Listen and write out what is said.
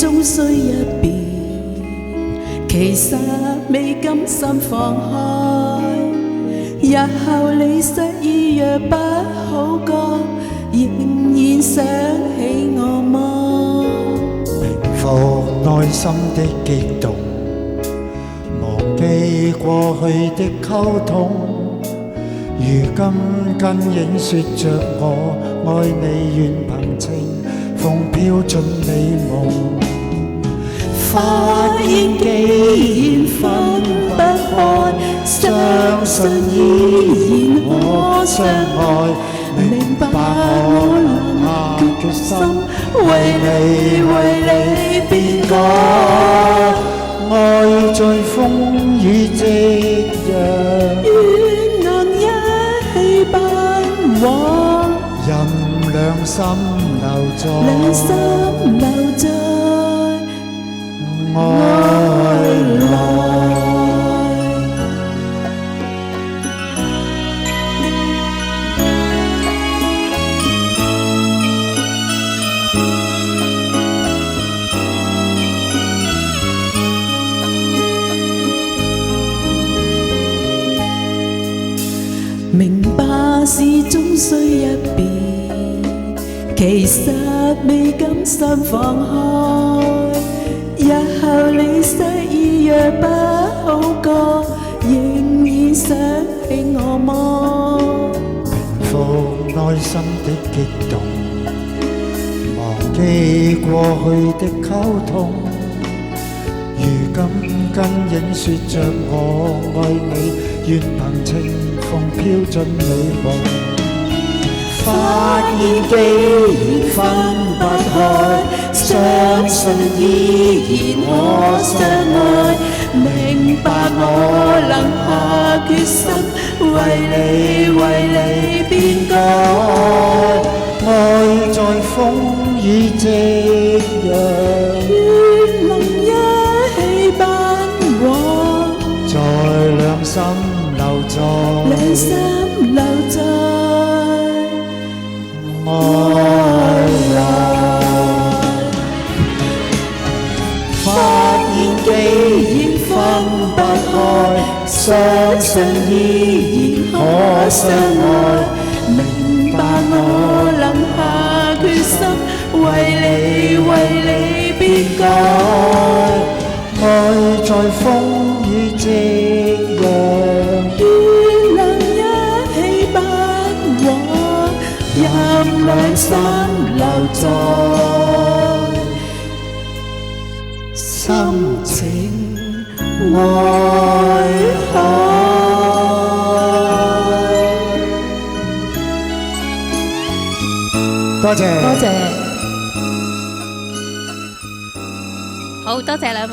終須一別，其實未甘心放開。日後你失意若不好過，仍然想起我嗎？平復內心的激動，忘記過去的溝通。如今跟影說着我愛你，願憑情風飄進你夢。發現既然分不開，相信依然可相愛。明白我留下決心，為你變改。愛在風雨夕陽，願能一起奔往，任兩心留在愛內。明白是終須一別，其實未甘心放開。日後你失意若不好過，仍然想起我嗎？平復內心的激動，忘記過去的溝通。如今跟影說着我愛你，願憑情風飄進你夢。發現既然分不開，相信依然可相愛。明白我能下決心，為你變改。愛在風雨夕陽，願能一起奔往，在兩心留在愛內。發現既然分不開，相信依然可相愛。明白我能下決心，為你變改。愛在風雨夕陽，願能一起奔往，任兩心留在深情愛海。多謝。好多謝兩位。